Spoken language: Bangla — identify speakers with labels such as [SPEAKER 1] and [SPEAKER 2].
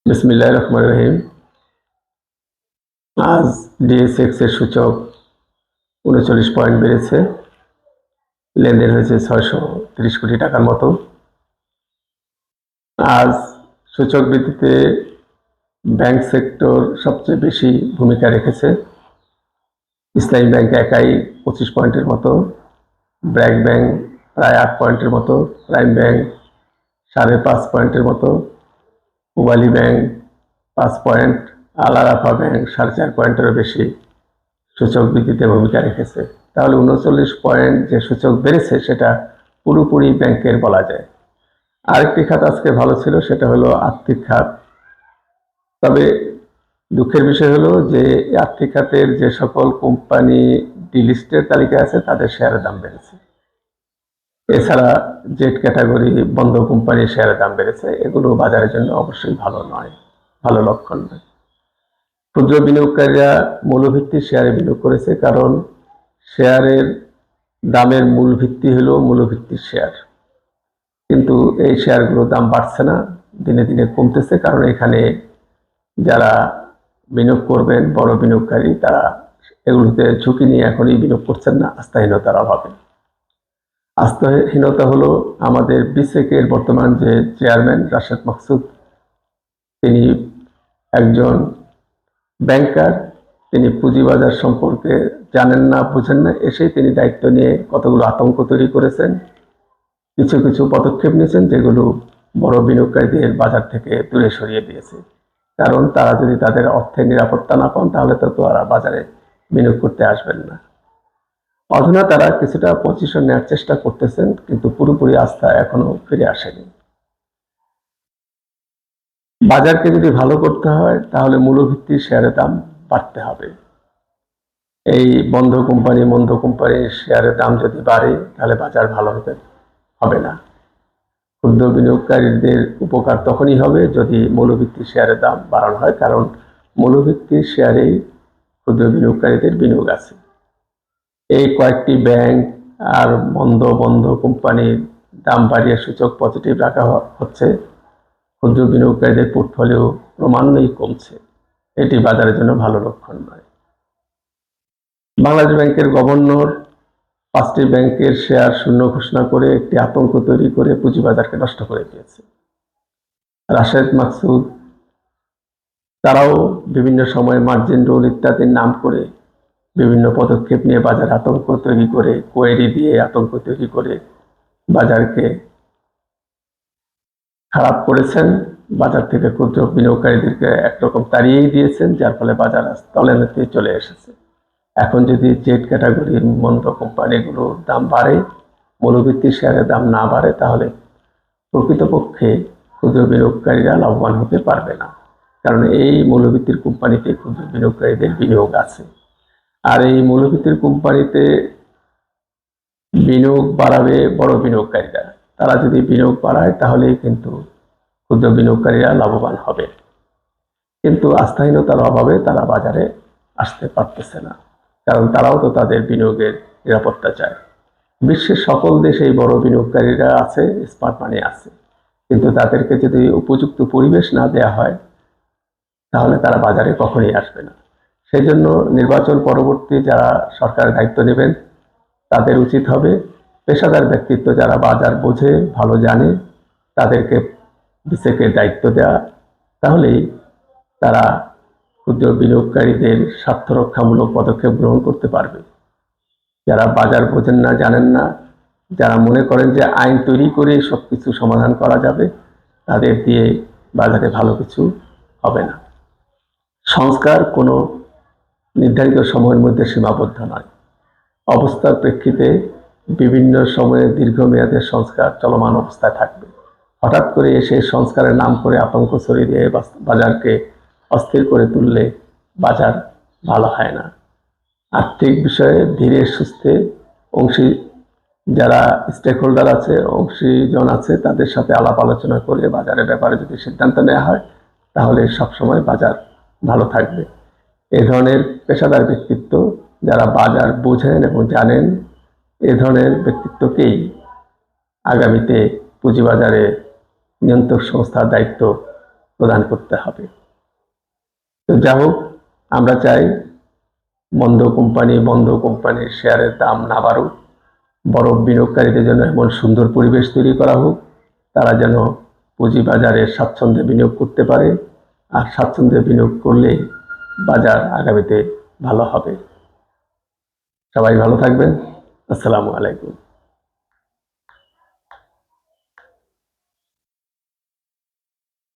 [SPEAKER 1] বিসমিল্লাহির রহমানির রহিম। আজ ডিএসএক্স এর সূচক ৩৯ পয়েন্ট বেড়েছে, লেনদেন হয়েছে ৬৩০ কোটি টাকার মতো। আজ সূচক বৃদ্ধিতে ব্যাংক সেক্টর সবচেয়ে বেশি ভূমিকা রেখেছে। ইসলামী ব্যাংক একাই ২৫ পয়েন্টের মতো, ব্র্যাক ব্যাংক প্রায় ৮ পয়েন্টের মতো, প্রাইম ব্যাংক ৫.৫ পয়েন্টের মতো, পূবালী ব্যাংক ৫ পয়েন্ট, আল আরাফা ব্যাংক ৪.৫ পয়েন্টেরও বেশি সূচক বৃদ্ধিতে ভূমিকা রেখেছে। তাহলে ৩৯ পয়েন্ট যে সূচক বেড়েছে সেটা পুরোপুরি ব্যাংকের বলা যায়। আরেকটি খাত আজকে ভালো ছিল, সেটা হলো আর্থিক খাত। তবে দুঃখের বিষয় হলো যে আর্থিক খাতের যে সকল কোম্পানি ডিলিস্টের তালিকায় আছে তাদের শেয়ারের দাম বেড়েছে। এছাড়া জেড ক্যাটাগরি বন্ধ কোম্পানির শেয়ারের দাম বেড়েছে। এগুলো বাজারের জন্য অবশ্যই ভালো নয়, ভালো লক্ষণ নয়। ক্ষুদ্র বিনিয়োগকারীরা মূল্যভিত্তিক শেয়ারে বিনিয়োগ করেছে, কারণ শেয়ারের দামের মূল ভিত্তি হলো মূল্যভিত্তিক শেয়ার। কিন্তু এই শেয়ারগুলোর দাম বাড়ছে না, দিনে দিনে কমতেছে, কারণ এখানে যারা বিনিয়োগ করবেন বড় বিনিয়োগকারী তারা এগুলোতে ঝুঁকি নিয়ে এখনই বিনিয়োগ করছেন না, আস্থাহীনতার অভাবে। আস্থাহীনতা হলো আমাদের বিসেকের বর্তমান যে চেয়ারম্যান রাশেদ মাকসুদ, তিনি একজন ব্যাংকার, তিনি পুঁজিবাজার সম্পর্কে জানেন না, বুঝেন না, এসেই তিনি দায়িত্ব নিয়ে কতগুলো আতঙ্ক তৈরি করেছেন। কিছু কিছু পদক্ষেপ নিয়েছেন যেগুলো বড় বিনিয়োগকারীদের বাজার থেকে দূরে সরিয়ে দিয়েছে। কারণ তারা যদি তাদের অর্থের নিরাপত্তা না পান তাহলে তো তারা বাজারে বিনিয়োগ করতে আসবেন না। অধুনা তারা কিছুটা পজিশন নেওয়ার চেষ্টা করতেছেন, কিন্তু পুরোপুরি আস্থা এখনো ফিরে আসেনি। বাজারকে যদি ভালো করতে হয় তাহলে মূল্যভিত্তিক শেয়ারের দাম বাড়তে হবে। এই বন্ধ কোম্পানি মন্দ কোম্পানির শেয়ারের দাম যদি বাড়ে তাহলে বাজার ভালো হবে না। ক্ষুদ্র বিনিয়োগকারীদের উপকার তখনই হবে যদি মূল্যভিত্তিক শেয়ারের দাম বাড়ানো হয়, কারণ মূল্যভিত্তিক শেয়ারেই ক্ষুদ্র বিনিয়োগকারীদের বিনিয়োগ আছে। এই কয়েকটি ব্যাংক আর বন্ধ কোম্পানির দাম বাড়িয়ে সূচক পজিটিভ রাখা হচ্ছে, ক্ষুদ্র বিনিয়োগকারীদের পোর্টফোলিও ক্রমান্বয়ে কমছে। এটি বাজারের জন্য ভালো লক্ষণ নয়। বাংলাদেশ ব্যাংকের গভর্নর ৫টি ব্যাংকের শেয়ার শূন্য ঘোষণা করে একটি আতঙ্ক তৈরি করে পুঁজিবাজারকে নষ্ট করে দিয়েছে। রাশেদ মাকসুদ তারাও বিভিন্ন সময় মার্জিন রোল ইত্যাদির নাম করে বিভিন্ন পদক্ষেপ নিয়ে বাজার আতঙ্ক তৈরি করে, কোয়েরি দিয়ে আতঙ্ক তৈরি করে বাজারকে খারাপ করেছেন। বাজার থেকে ক্ষুদ্র বিনিয়োগকারীদেরকে একরকম তাড়িয়েই দিয়েছেন, যার ফলে বাজার তলানিতে চলে এসেছে। এখন যদি জেড ক্যাটাগরির মন্দ কোম্পানিগুলোর দাম বাড়ে, মূল্যভিত্তিক শেয়ারের দাম না বাড়ে, তাহলে প্রকৃতপক্ষে ক্ষুদ্র বিনিয়োগকারীরা লাভবান হতে পারবে না। কারণ এই মূল্যভিত্তির কোম্পানিতে ক্ষুদ্র বিনিয়োগকারীদের বিনিয়োগ আছে। আর এই মূল্যভিত্তির কোম্পানিতে বিনিয়োগ বাড়াবে বড় বিনিয়োগকারীরা। তারা যদি বিনিয়োগ বাড়ায় তাহলেই কিন্তু ক্ষুদ্র বিনিয়োগকারীরা লাভবান হবে। কিন্তু আস্থাহীনতার অভাবে তারা বাজারে আসতে পারতেছে না, কারণ তারাও তো তাদের বিনিয়োগের নিরাপত্তা চায়। বিশ্বের সকল দেশেই বড় বিনিয়োগকারীরা আছে, স্মার্ট মানি আছে, কিন্তু তাদেরকে যদি উপযুক্ত পরিবেশ না দেওয়া হয় তাহলে তারা বাজারে কখনোই আসবে না। সেই জন্য নির্বাচন পরবর্তী যারা সরকারের দায়িত্ব নেবেন তাদের উচিত হবে পেশাদার ব্যক্তিত্ব যারা বাজার বোঝে, ভালো জানে, তাদেরকে বিসেকের দায়িত্ব দেওয়া। তাহলেই তারা ক্ষুদ্র বিনিয়োগকারীদের স্বার্থরক্ষামূলক পদক্ষেপ গ্রহণ করতে পারবে। যারা বাজার বোঝেন না, জানেন না, যারা মনে করেন যে আইন তৈরি করে সব কিছু সমাধান করা যাবে, তাদের দিয়ে বাজারে ভালো কিছু হবে না। সংস্কার কোনো নির্ধারিত সময়ের মধ্যে সীমাবদ্ধ নয়। অবস্থার প্রেক্ষিতে বিভিন্ন সময়ে দীর্ঘমেয়াদের সংস্কার চলমান অবস্থায় থাকবে। হঠাৎ করে এসে সংস্কারের নাম করে আতঙ্ক ছড়িয়ে দিয়ে বাজারকে অস্থির করে তুললে বাজার ভালো হয় না। আর্থিক বিষয়ে ধীরে সুস্থে যারা স্টেক হোল্ডার আছে, অংশীজন আছে, তাদের সাথে আলাপ আলোচনা করে বাজারের ব্যাপারে যদি সিদ্ধান্ত নেওয়া হয় তাহলে সবসময় বাজার ভালো থাকবে। এ ধরনের পেশাদার ব্যক্তিত্ব যারা বাজার বোঝেন এবং জানেন, এ ধরনের ব্যক্তিত্বকেই আগামীতে পুঁজিবাজারে নিয়ন্ত্রক সংস্থার দায়িত্ব প্রদান করতে হবে। তো যা হোক, আমরা চাই বন্ধ কোম্পানির শেয়ারের দাম না বাড়ুক, বড় বিনিয়োগকারীদের জন্য এমন সুন্দর পরিবেশ তৈরি করা হোক, তারা যেন পুঁজিবাজারে স্বাচ্ছন্দ্যে বিনিয়োগ করতে পারে। আর স্বাচ্ছন্দ্যে বিনিয়োগ করলে বাজার আগামীতে ভালো হবে। সবাই ভালো থাকবেন। আসসালামু আলাইকুম।